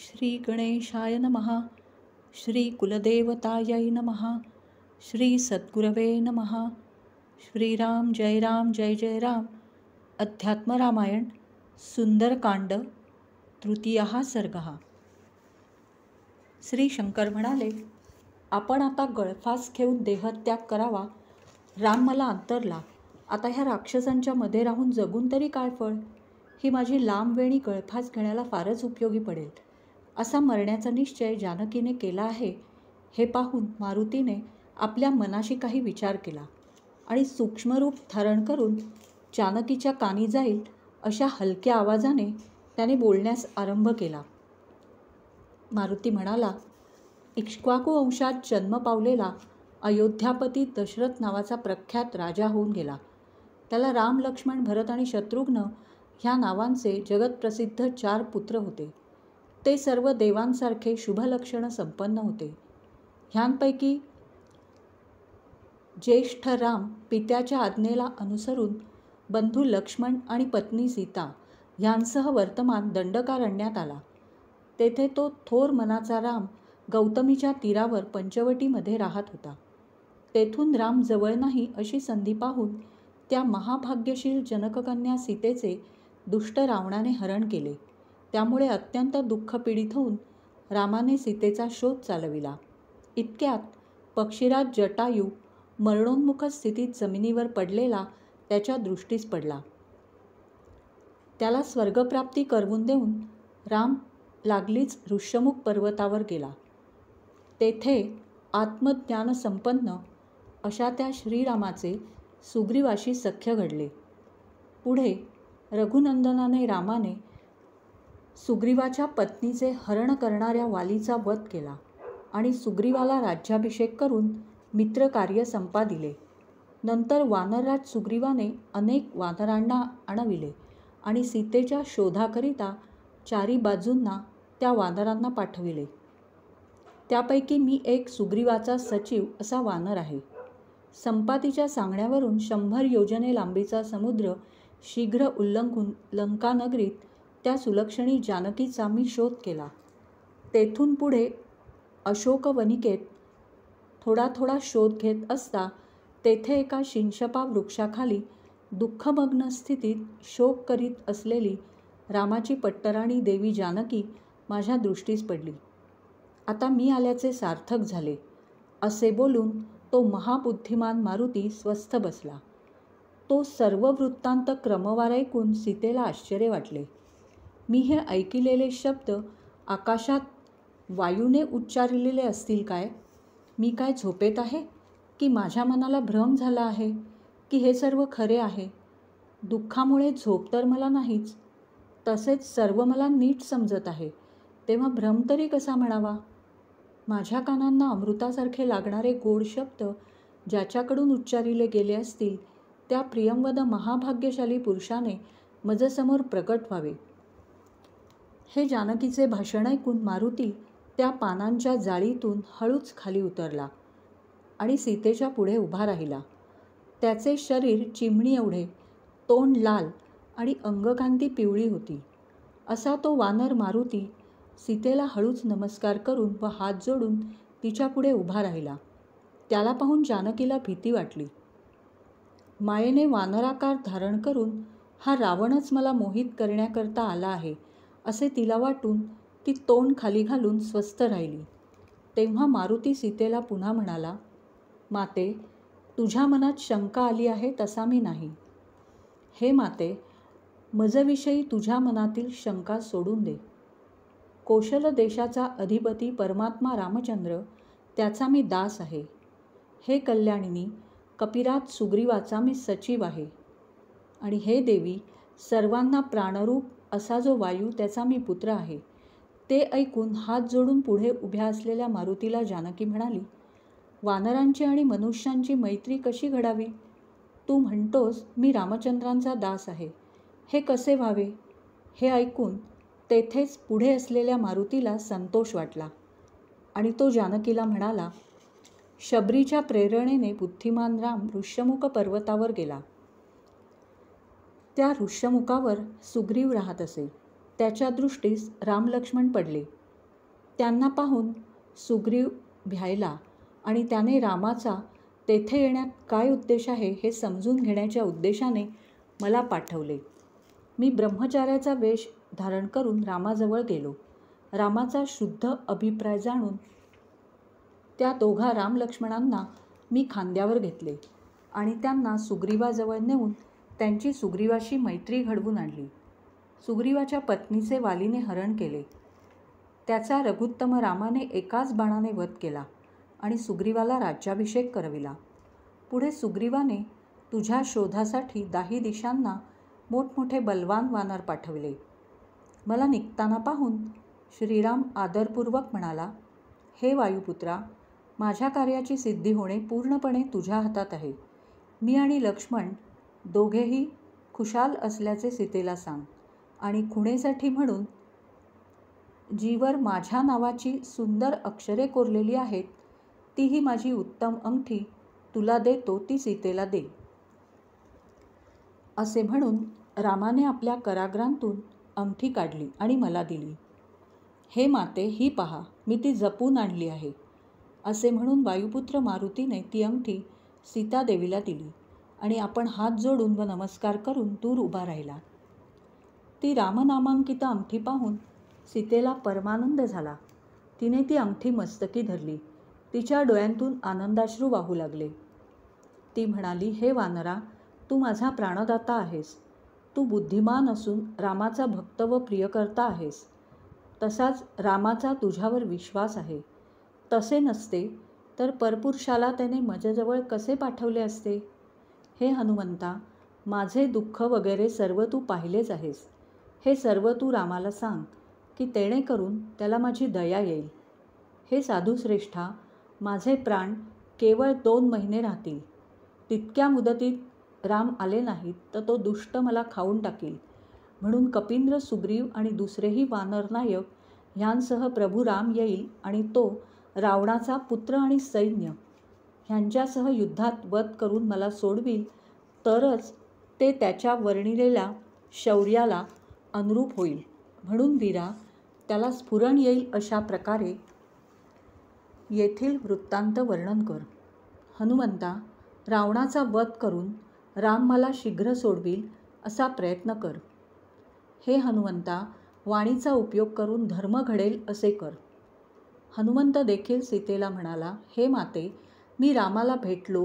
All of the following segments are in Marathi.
श्री गणेशाय नमः. श्री कुलदेवतायै नमः. श्री सद्गुरवे नमः. श्रीराम जय राम जय जय राम. अध्यात्म रामायण सुंदरकांड तृतीयः सर्गः. श्री शंकर म्हणाले, आपण आता गळफास घेऊन देहत्याग करावा. राम मला अंतरला. आता ह्या राक्षसांच्या मध्ये राहून जगून तरी काय फळ. ही माझी लांब वेणी गळफास घेण्याला फारच उपयोगी पडेल. असा मरण्याचा निश्चय जानकीने केला आहे. हे पाहून मारुतीने आपल्या मनाशी काही विचार केला आणि सूक्ष्मरूप धारण करून जानकीच्या कानी जाईल अशा हलक्या आवाजाने त्याने बोलण्यास आरंभ केला. मारुती म्हणाला, इक्ष्वाकू वंशात जन्म पावलेला अयोध्यापती दशरथ नावाचा प्रख्यात राजा होऊन गेला. त्याला राम, लक्ष्मण, भरत आणि शत्रुघ्न ह्या नावांचे जगतप्रसिद्ध 4 पुत्र होते. ते सर्व देवांसारखे शुभलक्षण संपन्न होते. ह्यांपैकी ज्येष्ठ राम पित्याच्या आज्ञेला अनुसरून बंधू लक्ष्मण आणि पत्नी सीता ह्यांसह वर्तमान दंडकारण्यात आला. तेथे तो थोर मनाचा राम गौतमीच्या तीरावर पंचवटीमध्ये राहत होता. तेथून राम जवळ नाही अशी संधी पाहून त्या महाभाग्यशील जनककन्या सीतेचे दुष्ट रावणाने हरण केले. त्यामुळे अत्यंत दुःखपीडित होऊन रामाने सीतेचा शोध चालविला. इतक्यात पक्षीराज जटायू मरणोन्मुख स्थितीत जमिनीवर पडलेला त्याच्या दृष्टीस पडला. त्याला स्वर्गप्राप्ती करवून देऊन राम लागलीच ऋष्यमुख पर्वतावर गेला. तेथे आत्मज्ञानसंपन्न अशा त्या श्रीरामाचे सुग्रीवाशी सख्य घडले. पुढे रघुनंदनाने रामाने सुग्रीवाच्या पत्नीचे हरण करणाऱ्या वालीचा वध केला आणि सुग्रीवाला राज्याभिषेक करून मित्रकार्य संपादिले. नंतर वानरराज सुग्रीवाने अनेक वानरांना आणविले आणि सीतेच्या शोधाकरिता 4 बाजूंना त्या वानरांना पाठविले. त्यापैकी मी एक सुग्रीवाचा सचिव असा वानर आहे. संपातीच्या सांगण्यावरून 100 योजने लांबीचा समुद्र शीघ्र उल्लंघून लंकानगरीत त्या सुलक्षणी जानकीचा मी शोध केला. तेथून पुढे अशोकवनिकेत थोडा थोडा शोध घेत असता तेथे एका शिंशपा वृक्षाखाली दुःखमग्न स्थितीत शोक करीत असलेली रामाची पट्टराणी देवी जानकी माझ्या दृष्टीस पडली. आता मी आल्याचे सार्थक झाले असे बोलून तो महाबुद्धिमान मारुती स्वस्थ बसला. तो सर्व वृत्तांत क्रमवार ऐकून सीतेला आश्चर्य वाटले. मी हे ऐकिलेले शब्द आकाशात वायूने उच्चारलेले असतील काय? मी काय झोपेत आहे की माझ्या मनाला भ्रम झाला आहे की हे सर्व खरे आहे? दुःखामुळे झोप तर मला नाहीच. तसेच सर्व मला नीट समजत आहे, तेव्हा भ्रम तरी कसा म्हणावा? माझ्या कानांना अमृतासारखे लागणारे गोड शब्द ज्याच्याकडून उच्चारिले गेले असतील त्या प्रियंवद महाभाग्यशाली पुरुषाने मजसमोर प्रकट व्हावे. हे जानकीचे भाषण ऐकून मारुती त्या पानांच्या जाळीतून हळूच खाली उतरला आणि सीतेच्या पुढे उभा राहिला. त्याचे शरीर चिमणी एवढे, तोंड लाल आणि अंगकांती पिवळी होती. असा तो वानर मारुती सीतेला हळूच नमस्कार करून व हात जोडून तिच्या पुढे उभा राहिला. त्याला पाहून जानकीला भीती वाटली. मायेने वानराकार धारण करून हा रावणच मला मोहित करण्याकरता आला आहे असे तिला वाटून ती तोंड खाली घालून स्वस्थ राहिली. तेव्हा मारुती सीतेला पुन्हा म्हणाला, माते, तुझ्या मनात शंका आली आहे तसा मी नाही. हे माते, मजविषयी तुझ्या मनातील शंका सोडून दे. कौशल देशाचा अधिपती परमात्मा रामचंद्र त्याचा मी दास आहे. हे कल्याणिनी, कपिराज सुग्रीवाचा मी सचिव आहे. आणि हे देवी, सर्वांना प्राणरूप असा जो वायू त्याचा मी पुत्र आहे. ते ऐकून हात जोडून पुढे उभ्या असलेल्या मारुतीला जानकी म्हणाली, वानरांची आणि मनुष्यांची मैत्री कशी घडावी? तू म्हणतोस मी रामचंद्रांचा दास आहे. हे कसे व्हावे? हे ऐकून तेथेच पुढे असलेल्या मारुतीला संतोष वाटला आणि तो जानकीला म्हणाला, शबरीच्या प्रेरणेने बुद्धिमान राम ऋष्यमुख पर्वतावर गेला. त्या ऋष्यमुखावर सुग्रीव राहत असे. त्याच्या दृष्टीस राम लक्ष्मण पडले. त्यांना पाहून सुग्रीव भ्यायला आणि त्याने रामाचा तेथे येण्यात काय उद्देश आहे हे समजून घेण्याच्या उद्देशाने मला पाठवले. मी ब्रह्मचार्याचा वेश धारण करून रामाजवळ गेलो. रामाचा शुद्ध अभिप्राय जाणून त्या दोघा रामलक्ष्मणांना मी खांद्यावर घेतले आणि त्यांना सुग्रीवाजवळ नेऊन त्यांची सुग्रीवाशी मैत्री घडवून आणली. सुग्रीवाच्या पत्नीचे वालीने हरण केले. त्याचा रघुत्तम रामाने एकाच बाणाने वध केला आणि सुग्रीवाला राज्याभिषेक करविला. पुढे सुग्रीवाने तुझ्या शोधासाठी 10 दिशांना मोठमोठे बलवान वानर पाठवले. मला निघताना पाहून श्रीराम आदरपूर्वक म्हणाला, हे वायुपुत्रा, माझ्या कार्याची सिद्धी होणे पूर्णपणे तुझ्या हातात आहे. मी आणि लक्ष्मण दोघेही खुशाल असल्याचे सीतेला सांग आणि खुणेसाठी म्हणून जीवर माझ्या नावाची सुंदर अक्षरे कोरलेली आहेत ती ही माझी उत्तम अंगठी तुला देतो, ती सीतेला दे. असे म्हणून रामाने आपल्या कराग्रांतून अंगठी काढली आणि मला दिली. हे माते, ही पहा, मी ती जपून आणली आहे. असे म्हणून वायुपुत्र मारुतीने ती अंगठी सीतादेवीला दिली आणि आपण हात जोडून व नमस्कार करून दूर उभा राहिला. ती रामनामांकित अंगठी पाहून सीतेला परमानंद झाला. तिने ती अंगठी मस्तकी धरली. तिच्या डोळ्यांतून आनंदाश्रू वाहू लागले. ती म्हणाली, हे वानरा, तू माझा प्राणदाता आहेस. तू बुद्धिमान असून रामाचा भक्त व प्रियकर्ता आहेस. तसाच रामाचा तुझ्यावर विश्वास आहे. तसे नसते तर परपुरुषाला त्याने माझ्याजवळ कसे पाठवले असते. हे हनुमंता, माझे दुःख वगैरे सर्व तू पाहिलेच आहेस. हे सर्व तू रामाला सांग की तेणेकरून त्याला माझी दया येईल. हे साधुश्रेष्ठा, माझे प्राण केवळ 2 महिने राहतील. तितक्या मुदतीत राम आले नाहीत तर तो दुष्ट मला खाऊन टाकील. म्हणून कपिंद्र, सुग्रीव आणि दुसरेही वानर नायक ह्यांसह प्रभू राम येईल आणि तो रावणाचा पुत्र आणि सैन्य ह्यांच्यासह युद्धात वध करून मला सोडविल, तरच ते त्याच्या वर्णिलेल्या शौर्याला अनुरूप होईल. म्हणून वीरा, त्याला स्फुरण येईल अशा प्रकारे येथील वृत्तांत वर्णन कर. हनुमंता, रावणाचा वध करून राम मला शीघ्र सोडविल असा प्रयत्न कर. हे हनुमंता, वाणीचा उपयोग करून धर्म घडेल असे कर. हनुमंत देखील सीतेला म्हणाला, हे माते, मी रामाला भेटलो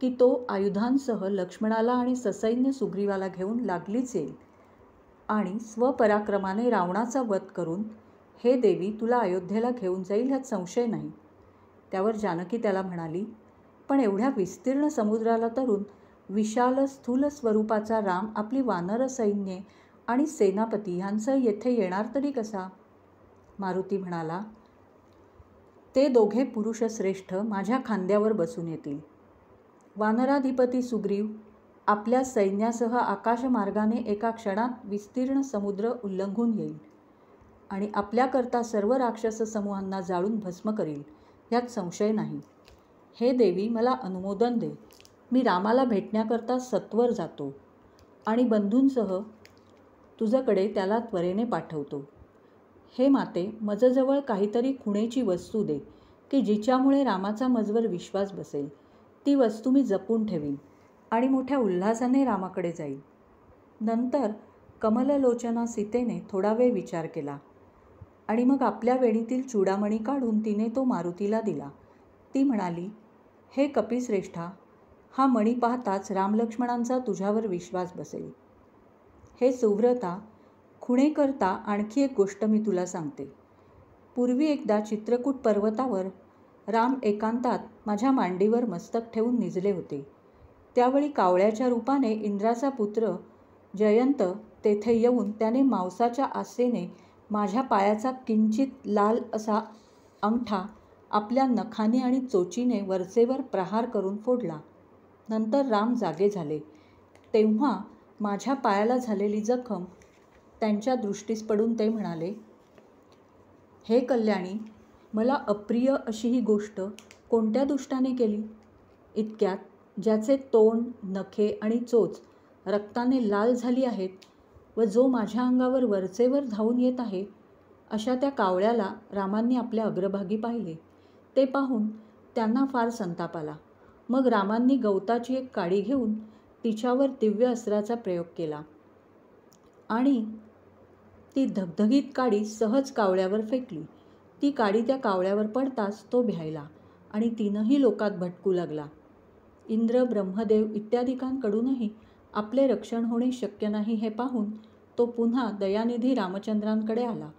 की तो आयुधांसह लक्ष्मणाला आणि ससैन्य सुग्रीवाला घेऊन लागलीच येईल आणि स्वपराक्रमाने रावणाचा वध करून हे देवी तुला अयोध्येला घेऊन जाईल ह्यात संशय नाही. त्यावर जानकी त्याला म्हणाली, पण एवढ्या विस्तीर्ण समुद्राला तरून विशाल स्थूल स्वरूपाचा राम आपली वानर सैन्ये आणि सेनापती ह्यांसह येथे येणार तरी कसा. मारुती म्हणाला, ते दोघे पुरुष श्रेष्ठ माझ्या खांद्यावर बसून येतील. वानराधिपती सुग्रीव आपल्या सैन्यासह आकाशमार्गाने एका क्षणात विस्तीर्ण समुद्र उल्लंघून येईल आणि आपल्याकरता सर्व राक्षस समूहांना जाळून भस्म करील, यात संशय नाही. हे देवी, मला अनुमोदन दे. मी रामाला भेटण्याकरता सत्वर जातो आणि बंधूंसह तुझ्याकडे त्याला त्वरेने पाठवतो. हे माते, मजजवळ काहीतरी खुणेची वस्तू दे की जिच्यामुळे रामाचा मजवर विश्वास बसेल. ती वस्तू मी जपून ठेवीन आणि मोठ्या उल्हासाने रामाकडे जाईल. नंतर कमललोचना सीतेने थोडा वेळ विचार केला आणि मग आपल्या वेणीतील चूडामणी काढून तिने तो मारुतीला दिला. ती म्हणाली, हे कपिश्रेष्ठा, हा मणी पाहताच रामलक्ष्मणांचा तुझ्यावर विश्वास बसेल. हे सुव्रता, खुणेकरता आणखी एक गोष्ट मी तुला सांगते. पूर्वी एकदा चित्रकूट पर्वतावर राम एकांतात माझ्या मांडीवर मस्तक ठेवून निजले होते. त्यावेळी कावळ्याच्या रूपाने इंद्राचा पुत्र जयंत तेथे येऊन त्याने मांसाच्या आसेने माझ्या पायाचा किंचित लाल असा अंगठा आपल्या नखाने आणि चोचीने वरचेवर प्रहार करून फोडला. नंतर राम जागे झाले. तेव्हा माझ्या पायाला झालेली जखम त्यांच्या दृष्टीस पडून ते म्हणाले, हे कल्याणी, मला अप्रिय अशी ही गोष्ट कोणत्या दुष्टाने केली. इतक्यात ज्याचे तोंड, नखे आणि चोच रक्ताने लाल झाली आहेत व जो माझ्या अंगावर वरचेवर धावून येत आहे अशा त्या कावळ्याला रामांनी आपल्या अग्रभागी पाहिले. ते पाहून त्यांना फार संताप आला. मग रामांनी गवताची एक काडी घेऊन तिच्यावर दिव्य अस्त्राचा प्रयोग केला आणि ती धगधगीत काडी सहज कावळ्यावर फेकली. ती काडी त्या कावळ्यावर पडताच तो भ्यायला आणि तीनही लोकात भटकू लागला. इंद्र, ब्रह्मदेव इत्यादिकांकडूनही आपले रक्षण होणे शक्य नाही हे पाहून तो पुन्हा दयानिधी रामचंद्रांकडे आला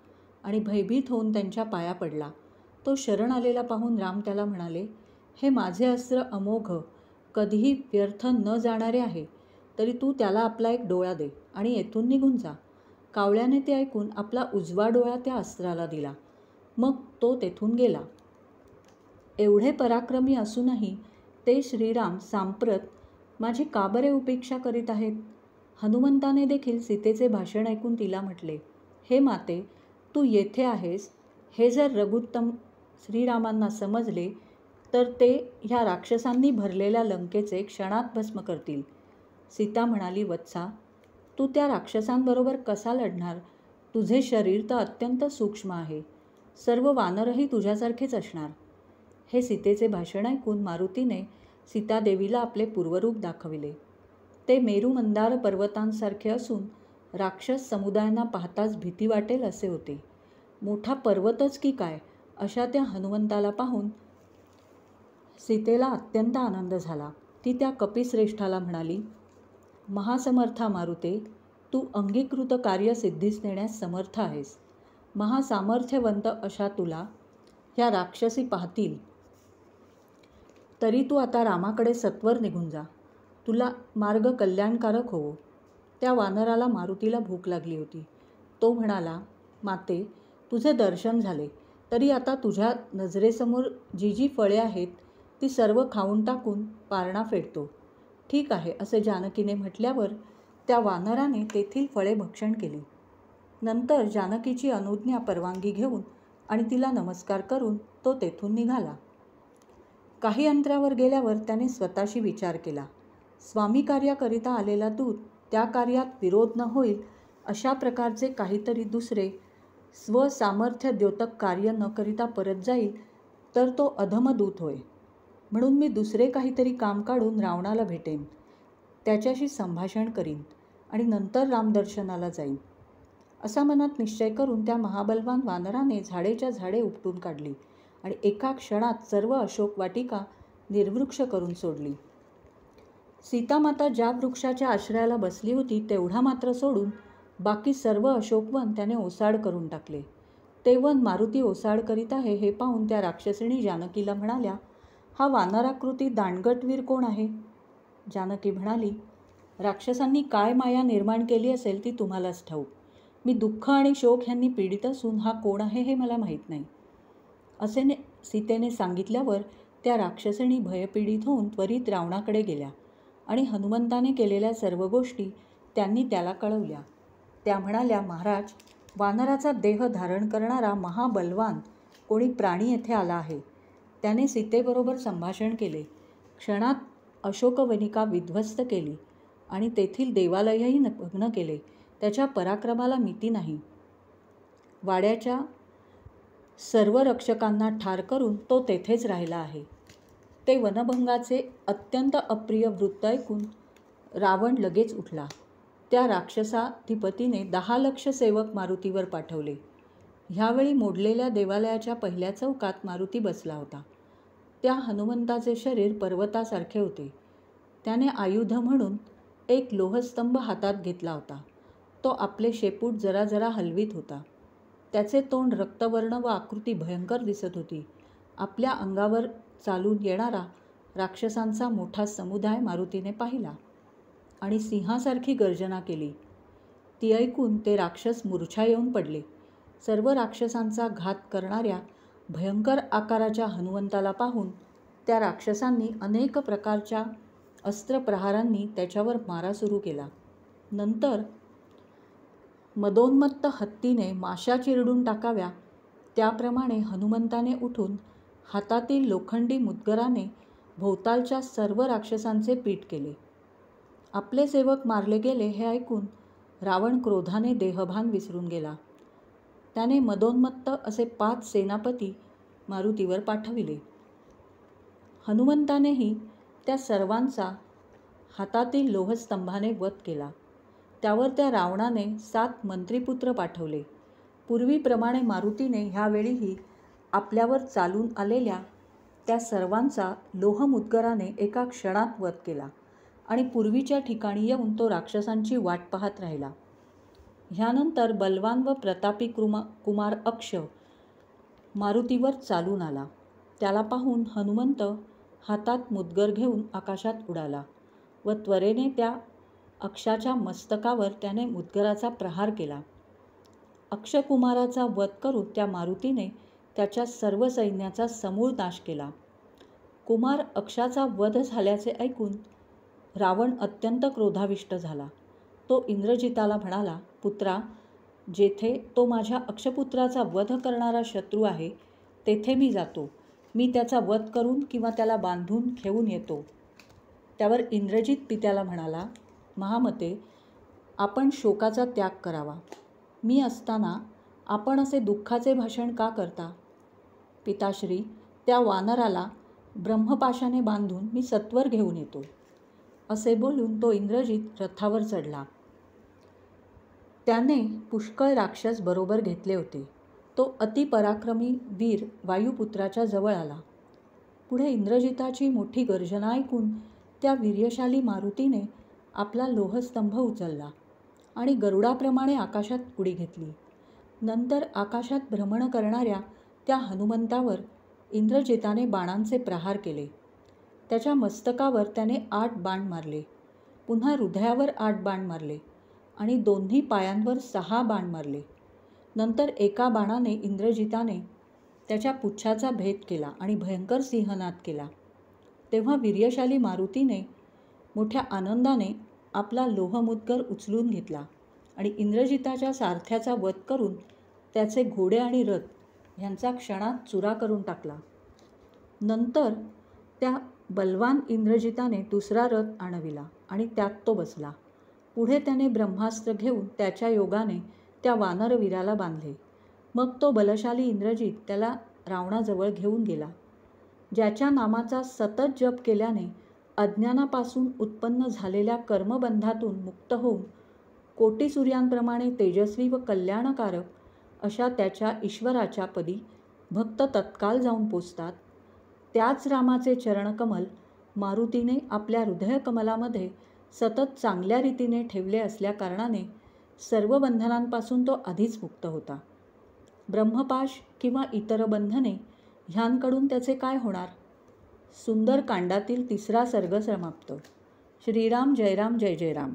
आणि भयभीत होऊन त्यांच्या पाया पडला. तो शरण आलेला पाहून राम त्याला म्हणाले, हे माझे अस्त्र अमोघ, कधीही व्यर्थ न जाणारे आहे, तरी तू त्याला आपला एक डोळा दे आणि येथून निघून जा. कावळ्याने ते ऐकून आपला उजवा डोळा त्या अस्त्राला दिला. मग तो तेथून गेला. एवढे पराक्रमी असूनही ते श्रीराम सांप्रत माझी का बरे उपेक्षा करीत आहेत? हनुमंताने देखील सीतेचे भाषण ऐकून तिला म्हटले, हे माते, तू येथे आहेस हे जर रघुत्तम श्रीरामांना समजले तर ते ह्या राक्षसांनी भरलेल्या लंकेचे क्षणात भस्म करतील. सीता म्हणाली, वत्सा, तू त्या राक्षसांबरोबर कसा लढणार? तुझे शरीर तर अत्यंत सूक्ष्म आहे. सर्व वानरही तुझ्यासारखेच असणार. हे सीतेचे भाषण ऐकून मारुतीने सीतादेवीला आपले पूर्वरूप दाखविले. ते मेरू मंदार पर्वतांसारखे असून राक्षस समुदायांना पाहताच भीती वाटेल असे होते. मोठा पर्वतच की काय अशा त्या हनुमंताला पाहून सीतेला अत्यंत आनंद झाला. ती त्या कपिश्रेष्ठाला म्हणाली, महासमर्था मारुते, तू अंगीकृत कार्य सिद्धीस नेण्यास समर्थ आहेस. महासामर्थ्यवंत अशा तुला ह्या राक्षसी पाहतील, तरी तू आता रामाकडे सत्वर निघून जा. तुला मार्ग कल्याणकारक होवो. त्या वानराला मारुतीला भूक लागली होती. तो म्हणाला, माते, तुझे दर्शन झाले, तरी आता तुझ्या नजरेसमोर जी जी फळे आहेत ती सर्व खाऊन टाकून पारणा फेडतो. ठीक आहे, असे जानकीने म्हटल्यावर त्या वानराने तेथील फळे भक्षण केली. नंतर जानकीची अनुज्ञा परवानगी घेऊन आणि तिला नमस्कार करून तो तेथून निघाला. काही अंतरावर गेल्यावर त्याने स्वतःशी विचार केला. स्वामी कार्याकरिता आलेला दूत त्या कार्यात विरोध न होईल अशा प्रकारचे काहीतरी दुसरे स्वसामर्थ्य द्योतक कार्य न करिता परत जाईल तर तो अधमदूत होय. म्हणून मी दुसरे काहीतरी काम काढून रावणाला भेटेन, त्याच्याशी संभाषण करीन आणि नंतर रामदर्शनाला जाईन. असा मनात निश्चय करून त्या महाबलवान वानराने झाडेच्या झाडे उपटून काढली आणि एका क्षणात सर्व अशोक वाटिका निर्वृक्ष करून सोडली. सीतामाता ज्या वृक्षाच्या आश्रयाला बसली होती तेवढा मात्र सोडून बाकी सर्व अशोकवन त्याने ओसाड करून टाकले. ते वन मारुती ओसाड करीत आहे हे पाहून त्या राक्षसिणी जानकीला म्हणाल्या, हा वानराकृती दांडगटवीर कोण आहे? जानकी म्हणाली, राक्षसांनी काय माया निर्माण केली असेल ती तुम्हालाच ठाऊक. मी दुःख आणि शोक ह्यांनी पीडित असून हा कोण आहे हे मला माहीत नाही. असे सीतेने सांगितल्यावर त्या राक्षसिणी भयपीडित होऊन त्वरित रावणाकडे गेल्या आणि हनुमंताने केलेल्या सर्व गोष्टी त्यांनी त्याला कळवल्या. त्या म्हणाल्या, महाराज, वानराचा देह धारण करणारा महाबलवान कोणी प्राणी येथे आला आहे. त्याने सीतेबरोबर संभाषण केले, क्षणात अशोकवनिका विध्वस्त केली आणि तेथील देवालयही भग्न केले. त्याच्या पराक्रमाला मिती नाही. वाड्याच्या सर्व रक्षकांना ठार करून तो तेथेच राहिला आहे. ते वनभंगाचे अत्यंत अप्रिय वृत्त ऐकून रावण लगेच उठला. त्या राक्षसाधिपतीने 10 लक्ष सेवक मारुतीवर पाठवले. ह्यावेळी मोडलेल्या देवालयाच्या पहिल्या चौकात मारुती बसला होता. त्या हनुमंताचे शरीर पर्वतासारखे होते. त्याने आयुध म्हणून एक लोहस्तंभ हातात घेतला होता. तो आपले शेपूट जरा जरा हलवीत होता. त्याचे तोंड रक्तवर्ण व आकृती भयंकर दिसत होती. आपल्या अंगावर चालून येणारा राक्षसांचा मोठा समुदाय मारुतीने पाहिला आणि सिंहासारखी गर्जना केली. ती ऐकून ते राक्षस मूर्छा येऊन पडले. सर्व राक्षसांचा घात करणाऱ्या भयंकर आकाराच्या हनुमंताला पाहून त्या राक्षसांनी अनेक प्रकारच्या अस्त्रप्रहारांनी त्याच्यावर मारा सुरू केला. नंतर मदोन्मत्त हत्तीने माशा चिरडून टाकाव्या त्याप्रमाणे हनुमंताने उठून हातातील लोखंडी मुदगराने भोवतालच्या सर्व राक्षसांचे पीठ केले. आपले सेवक मारले गेले हे ऐकून रावण क्रोधाने देहभान विसरून गेला. त्याने मदोन्मत्त असे 5 सेनापती मारुतीवर पाठविले. हनुमंतानेही त्या सर्वांचा हातातील लोहस्तंभाने वध केला. त्यावर त्या रावणाने 7 मंत्रीपुत्र पाठवले. पूर्वीप्रमाणे मारुतीने ह्यावेळीही आपल्यावर चालून आलेल्या त्या सर्वांचा लोहमुद्गराने एका क्षणात वध केला आणि पूर्वीच्या ठिकाणी येऊन तो राक्षसांची वाट पाहत राहिला. ह्यानंतर बलवान व प्रतापी कुमार अक्ष मारुतीवर चालून आला. त्याला पाहून हनुमंत हातात मुद्गर घेऊन आकाशात उडाला व त्वरेने त्या अक्षाच्या मस्तकावर त्याने मुद्गराचा प्रहार केला. अक्षकुमाराचा वध करून त्या मारुतीने त्याच्या सर्व सैन्याचा समूळ नाश केला. कुमार अक्षाचा वध झाल्याचे ऐकून रावण अत्यंत क्रोधाविष्ट झाला. तो इंद्रजिताला म्हणाला, पुत्रा, जेथे तो माझ्या अक्षपुत्राचा वध करणारा शत्रू आहे तेथे मी जातो. मी त्याचा वध करून किंवा त्याला बांधून घेऊन येतो. त्यावर इंद्रजित पित्याला म्हणाला, महामते, आपण शोकाचा त्याग करावा. मी असताना आपण असे दुःखाचे भाषण का करता? पिताश्री, त्या वानराला ब्रह्मपाशाने बांधून मी सत्वर घेऊन येतो. असे बोलून तो इंद्रजित रथावर चढला. त्याने पुष्कळ राक्षस बरोबर घेतले होते. तो अतिपराक्रमी वीर वायुपुत्राच्या जवळ आला. पुढे इंद्रजिताची मोठी गर्जना ऐकून त्या वीर्यशाली मारुतीने आपला लोहस्तंभ उचलला आणि गरुडाप्रमाणे आकाशात उडी घेतली. नंतर आकाशात भ्रमण करणाऱ्या त्या हनुमंतावर इंद्रजिताने बाणांचे प्रहार केले. त्याच्या मस्तकावर त्याने 8 बाण मारले. पुन्हा हृदयावर 8 बाण मारले आणि दोन्ही पायांवर 6 बाण मारले. नंतर एका बाणाने इंद्रजिताने त्याच्या पुच्छाचा भेद केला आणि भयंकर सिंहनाद केला. तेव्हा वीर्यशाली मारुतीने मोठ्या आनंदाने आपला लोहमुद्गर उचलून घेतला आणि इंद्रजिताच्या सारथ्याचा वध करून त्याचे घोडे आणि रथ ह्यांचा क्षणात चुरा करून टाकला. नंतर त्या बलवान इंद्रजिताने दुसरा रथ आणविला आणि त्यात तो बसला. पुढे त्याने ब्रह्मास्त्र घेऊन त्याच्या योगाने त्या वानरवीराला बांधले. मग तो बलशाली इंद्रजित त्याला रावणाजवळ घेऊन गेला. ज्याच्या नामाचा सतत जप केल्याने अज्ञानापासून उत्पन्न झालेल्या कर्मबंधातून मुक्त होऊन कोटी सूर्यांप्रमाणे तेजस्वी व कल्याणकारक अशा त्याच्या ईश्वराच्या पदी भक्त तत्काल जाऊन पोचतात, त्याच रामाचे चरणकमल मारुतीने आपल्या हृदयकमलामध्ये सतत चांगल्या रीतीने ठेवले असल्याकारणाने सर्व बंधनांपासून तो आधीच मुक्त होता. ब्रह्मपाश किंवा इतर बंधने ह्यांकडून त्याचे काय होणार? सुंदर कांडातील 3रा सर्ग समाप्त. श्रीराम जय राम जय जय राम.